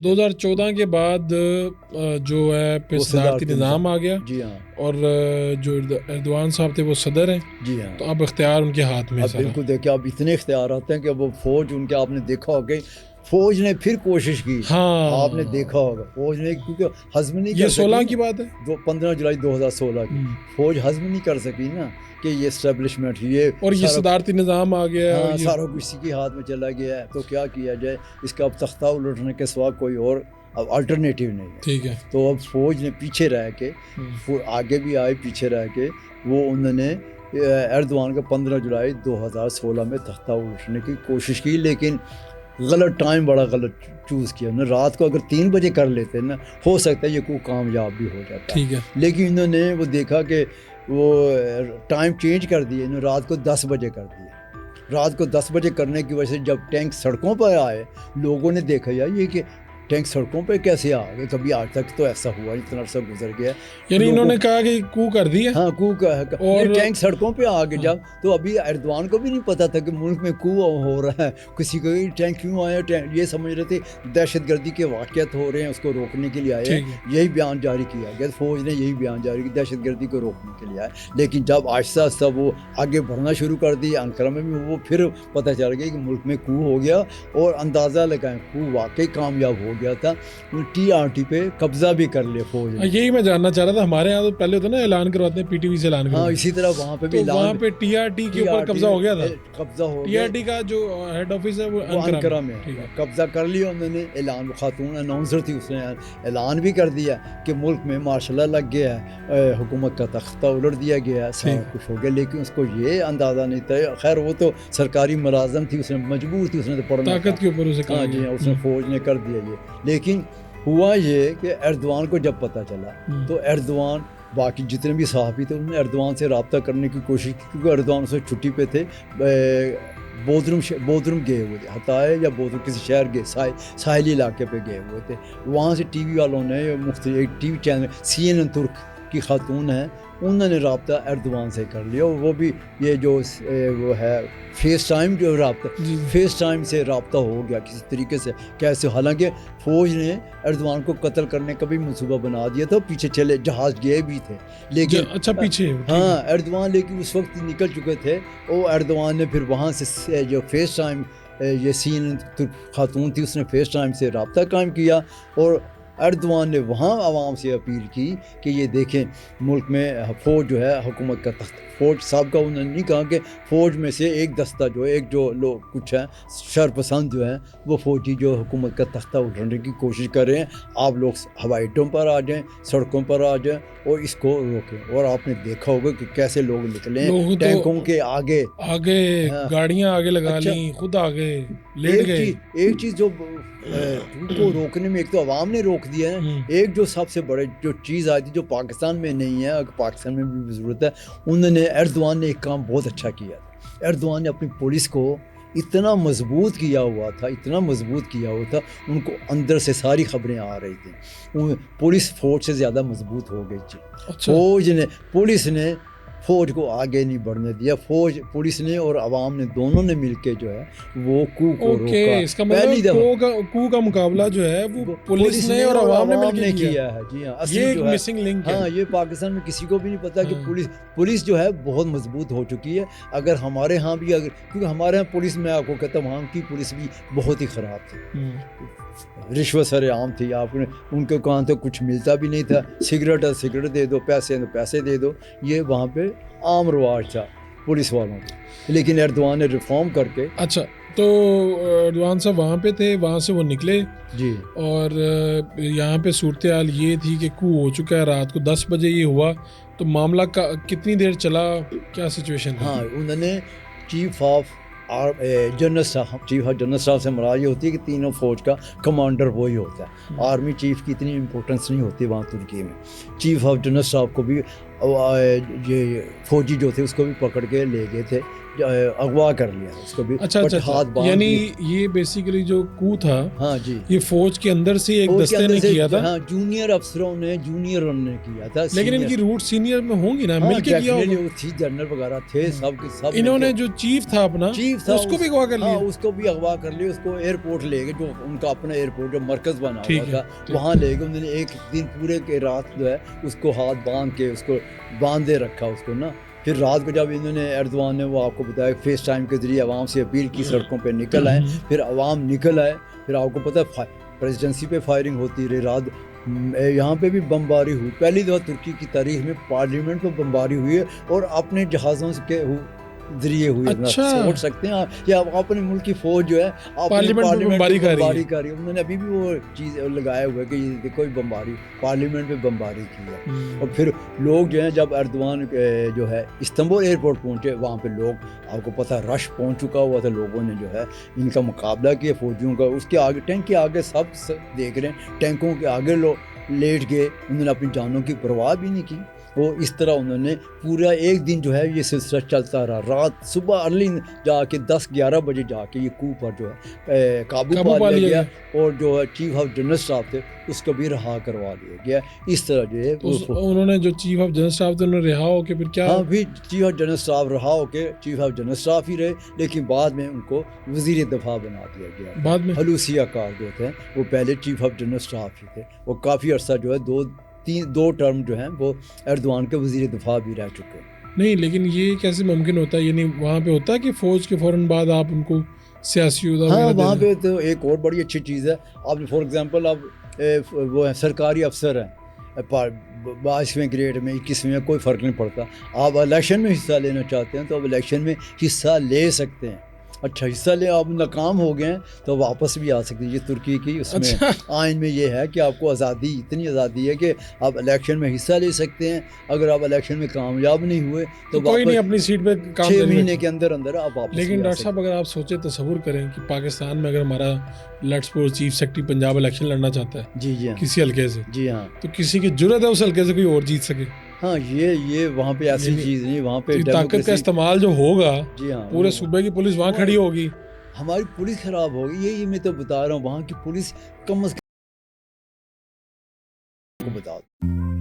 2014 کے بعد جو ہے پھر صدارتی نظام آ گیا. جی ہاں. اور جو ایردوان صاحب تھے وہ صدر ہیں. جی ہاں. تو اب اختیار ان کے ہاتھ میں. اب بالکل دیکھیں اب اتنے اختیارات ہیں کہ اب وہ فوج ان کے آپ نے دیکھا ہوگا فوج نے پھر کوشش کی. ہاں آپ نے دیکھا ہوگا فوج نے کیونکہ ہضم نہیں یہ کر سکی. 16 کی بات ہے. 15 جولائی 2016 کی فوج ہضم نہیں کر سکی نا کہ یہ اسٹیبلشمنٹ یہ اور یہ صدارتی نظام آ گیا. ہاں سارا کچھ اسی کے ہاتھ میں چلا گیا ہے. تو کیا کیا جائے اس کا اب تختہ الٹنے کے سوا کوئی اور اب الٹرنیٹیو نہیں ہے. ٹھیک ہے. تو اب فوج نے پیچھے رہ کے آگے بھی آئے پیچھے رہ کے وہ انہوں نے ایردوان کا 15 جولائی 2016 میں تختہ الٹنے کی کوشش کی لیکن غلط ٹائم بڑا غلط چوز کیا. انہوں نے رات کو اگر 3 بجے کر لیتے نا ہو سکتا ہے یہ کوئی کامیاب بھی ہو جاتا. ٹھیک ہے. لیکن انہوں نے وہ دیکھا کہ وہ ٹائم چینج کر دیے. انہوں نے رات کو 10 بجے کر دیے. رات کو 10 بجے کرنے کی وجہ سے جب ٹینک سڑکوں پر آئے لوگوں نے دیکھا یار یہ کہ ٹینک سڑکوں پہ کیسے آ گئے. کبھی آج تک تو ایسا ہوا اتنا عرصہ گزر گیا. یعنی انہوں نے کہا کہ کو کر دیا. ہاں کو اور ٹینک سڑکوں پہ آ گئے جب تو ابھی ایردوان کو بھی نہیں پتا تھا کہ ملک میں کو ہو رہا ہے. کسی کو ٹینک کیوں آیا یہ سمجھ رہے تھے دہشت گردی کے واقعات ہو رہے ہیں اس کو روکنے کے لیے آئے ہیں. یہی بیان جاری کیا گیا فوج نے یہی بیان جاری کیا دہشت گردی کو روکنے کے لیے آئے. لیکن جب آہستہ آہستہ وہ آگے بڑھنا شروع کر دی انقرہ میں بھی وہ پھر پتہ چل گیا کہ ملک میں کو ہو گیا اور اندازہ لگائیں کو واقعی کامیاب ہو گیا تھا. TRT پہ قبضہ بھی کر لیا فوج نے. یہی میں جاننا چاہ رہا تھا ہمارے یہاں تو پہلے ہوتا ہے نا اعلان کرواتے ہیں PTV سے اعلان کرواتے ہیں. اسی طرح وہاں پہ بھی وہاں پہ TRT کے اوپر قبضہ ہو گیا تھا. قبضہ ہو گیا. TRT کا جو ہیڈ آفس ہے وہ انقرہ میں قبضہ کر لیا انہوں نے. اعلان خاتون اناؤنسر تھی اس نے اعلان بھی کر دیا کہ ملک میں ماشاء اللہ لگ گیا ہے حکومت کا تختہ الٹ دیا گیا ہے سارا کچھ ہو گیا. لیکن اس کو یہ اندازہ نہیں تھا. خیر وہ تو سرکاری ملازم تھی اس نے مجبور تھی اس نے تو پڑھنا طاقت کے اوپر اسے کہا. جی اس نے فوج نے کر دیا یہ. لیکن ہوا یہ کہ ایردوان کو جب پتہ چلا تو ایردوان باقی جتنے بھی صحافی تھے انہوں نے ایردوان سے رابطہ کرنے کی کوشش کی کیونکہ ایردوان سے چھٹی پہ تھے. بودرم گئے ہوئے تھے ہتائے یا بودرم کسی شہر گئے ساحلی علاقے پہ گئے ہوئے تھے. وہاں سے ٹی وی والوں نے مختلف ٹی وی چینل CNN ترک کی خاتون ہیں انہوں نے رابطہ ایردوان سے کر لیا. وہ بھی یہ جو وہ ہے فیس ٹائم جو رابطہ فیس ٹائم سے رابطہ ہو گیا کسی طریقے سے کیسے. حالانکہ فوج نے ایردوان کو قتل کرنے کا بھی منصوبہ بنا دیا تھا. پیچھے چلے جہاز گئے بھی تھے لیکن اچھا پیچھے ہاں ایردوان لیکن اس وقت نکل چکے تھے. اور ایردوان نے پھر وہاں سے جو فیس ٹائم یہ CNN خاتون تھی اس نے فیس ٹائم سے رابطہ قائم کیا اور ایردوان نے وہاں عوام سے اپیل کی کہ یہ دیکھیں ملک میں فوج جو ہے حکومت کا تخت فوج صاحب کا انہوں نے نہیں کہا کہ فوج میں سے ایک دستہ جو ہے ایک جو لوگ کچھ ہیں شرپسند جو ہیں وہ فوجی جو حکومت کا تختہ اٹھانے کی کوشش کر رہے ہیں. آپ لوگ ہوائی اڈوں پر آ جائیں سڑکوں پر آ جائیں اور اس کو روکیں. اور آپ نے دیکھا ہوگا کہ کیسے لوگ نکلے ٹینکوں کے آگے گاڑیاں آگے لگا لیں خود آگے لیٹ گئے. ایک چیز جو کو روکنے میں ایک تو عوام نے روک دیا ہے. ایک جو سب سے بڑے جو چیز آئی تھی جو پاکستان میں نہیں ہے اگر پاکستان میں بھی ضرورت ہے انہوں نے ایردوان نے ایک کام بہت اچھا کیا. ایردوان نے اپنی پولیس کو اتنا مضبوط کیا ہوا تھا ان کو اندر سے ساری خبریں آ رہی تھیں. پولیس فوج سے زیادہ مضبوط ہو گئی تھی. پولیس نے فوج کو آگے نہیں بڑھنے دیا. پولیس نے اور عوام نے دونوں نے مل کے جو ہے وہ کو روکا. اس کا مطلب کو کا مقابلہ جو ہے وہ پولیس نے اور عوام نے مل کے کیا ہے. جی ہاں یہ ایک مسنگ لنک ہے. ہاں یہ پاکستان میں کسی کو بھی نہیں پتا کہ پولیس جو ہے بہت مضبوط ہو چکی ہے. اگر ہمارے ہاں بھی کیونکہ ہمارے ہاں پولیس میں آپ کو کہتا ہوں وہاں کی پولیس بھی بہت ہی خراب تھی. رشوت سر عام تھی. آپ نے ان کے کہاں تو کچھ ملتا بھی نہیں تھا. سگریٹ دے دو پیسے دے دو یہ وہاں پہ عام رواج تھا پولیس والوں کو. لیکن ایردوان نے ریفارم کر کے اچھا تو ایردوان صاحب وہاں پہ تھے وہاں سے وہ نکلے جی اور یہاں پہ صورتحال یہ تھی کہ کو ہو چکا ہے. رات کو 10 بجے یہ ہوا تو معاملہ کتنی دیر چلا کیا سچویشن تھی؟ ہاں انہوں نے چیف آف جنرل اسٹاف سے مراد یہ ہوتی ہے کہ تینوں فوج کا کمانڈر وہی ہوتا ہے. آرمی چیف کی اتنی امپورٹنس نہیں ہوتی وہاں ترکی میں. چیف آف جنرل اسٹاف کو بھی یہ فوجی جو تھے اس کو بھی پکڑ کے لے گئے تھے اغوا کر لیا اس کو بھی، اچھا بٹ اچھا ہاتھ باندھ یعنی کے- یہ بیسیکلی جو کو تھا ہاں جی، یہ فوج کے اندر سے ایک فوج کے دستے اندر نے سے- کیا تھا، ہاں جونیئر افسروں نے کیا تھا، لیکن ان senior- کی روٹ سینئر میں ہوں گی نا، ہاں مل کے کیا ڈیفینیٹلی ہوگا. وہ تھی، جنرل وغیرہ تھے، سب کے سب مل انہوں کے- نے جو چیف تھا اپنا چیف تھا اس کو بھی اغوا کر ہاں لیا. اس کو بھی اغوا کر لیا، اس کو ایئرپورٹ لے گئے، جو ان کا اپنا ایئرپورٹ جو مرکز بنا ہوا ٹھیک ہے، تھا ٹھیک. وہاں لے گئے. انہوں نے ایک دن پورے کے رات جو ہے اس کو ہاتھ باندھ کے اس کو باندھے رکھا اس کو نا. پھر رات کو جب انہوں نے ایردوان نے وہ آپ کو بتایا فیس ٹائم کے ذریعے عوام سے اپیل کی سڑکوں پہ نکل آئے، پھر عوام نکل آئے. پھر آپ کو پتہ ہے پریزیڈنسی پہ فائرنگ ہوتی رہی رات. یہاں پہ بھی بمباری ہوئی، پہلی دفعہ ترکی کی تاریخ میں پارلیمنٹ پہ بمباری ہوئی ہے، اور اپنے جہازوں کے ذریعے ہوئی ہے. اچھا. سوچ سکتے ہیں آپ، یا اپنے ملک کی فوج جو ہے پارلیمنٹ پہ بمباری کر رہی ہے. کر رہی ہے. انہوں نے ابھی بھی وہ چیز لگایا ہوا ہے کہ یہ دیکھو یہ بمباری پارلیمنٹ پہ بمباری کی ہے. اور پھر لوگ جو ہیں جب ایردوان جو ہے استنبول ایئرپورٹ پہنچے، وہاں پہ لوگ آپ کو پتہ رش پہنچ چکا ہوا تھا، لوگوں نے جو ہے ان کا مقابلہ کیا فوجیوں کا. اس کے آگے ٹینک کے آگے سب دیکھ رہے ہیں، ٹینکوں کے آگے لوگ لیٹ گئے، انہوں نے اپنی جانوں کی پرواہ بھی نہیں کی. وہ اس طرح انہوں نے پورا ایک دن جو ہے یہ سلسلہ چلتا رہا. رات صبح ارلی جا کے 10-11 بجے جا کے یہ کو پر جو ہے قابو پا لیا گیا، اور جو ہے چیف آف جنرل اسٹاف تھے اس کو بھی رہا کروا دیا گیا. اس طرح جو ہے انہوں نے جو چیف آف جنرل اسٹاف تھے انہوں نے رہا ہو کے پھر کیا. ہاں بھی چیف آف جنرل اسٹاف رہا ہو کے چیف آف جنرل اسٹاف ہی رہے، لیکن بعد میں ان کو وزیر دفاع بنا دیا گیا. بعد میں حلوسی کار جو تھے وہ پہلے چیف آف جنرل اسٹاف ہی تھے. وہ کافی عرصہ جو ہے دو ٹرم جو ہیں وہ ایردوان کے وزیر دفاع بھی رہ چکے ہیں. نہیں، لیکن یہ کیسے ممکن ہوتا ہے؟ یعنی وہاں پہ ہوتا ہے کہ فوج کے فوراً بعد آپ ان کو سیاسی عہدہ ہاں وغیرہ وہاں دے دیں؟ پہ تو ایک اور بڑی اچھی چیز ہے. آپ فار ایگزامپل اب وہ ہیں سرکاری افسر ہیں 22ویں گریڈ میں 21ویں میں کوئی فرق نہیں پڑتا. آپ الیکشن میں حصہ لینا چاہتے ہیں تو آپ الیکشن میں حصہ لے سکتے ہیں. اچھا حصہ لے آپ ناکام ہو گئے ہیں تو واپس بھی آ سکتے ہیں. یہ ترکی کی اس میں آئین میں یہ ہے کہ آپ کو آزادی، اتنی آزادی ہے کہ آپ الیکشن میں حصہ لے سکتے ہیں. اگر آپ الیکشن میں کامیاب نہیں ہوئے تو کوئی نہیں اپنی سیٹ پہ کام 6 مہینے کے اندر آپ واپس. لیکن ڈاکٹر صاحب اگر آپ سوچیں، تصور کریں کہ پاکستان میں اگر ہمارا let's suppose chief secretary Punjab election لڑنا چاہتا ہے جی ہاں کسی حلقے سے، جی ہاں تو کسی کی جرت ہے اس حلقے سے کوئی اور جیت سکے؟ ہاں یہ وہاں پہ ایسی چیز نہیں، وہاں پہ طاقت کا استعمال جو ہوگا جی ہاں پورے صوبے کی پولیس وہاں کھڑی ہوگی. ہماری پولیس خراب ہوگی. یہ میں تو بتا رہا ہوں، وہاں کی پولیس کم از کم کو بتا دو.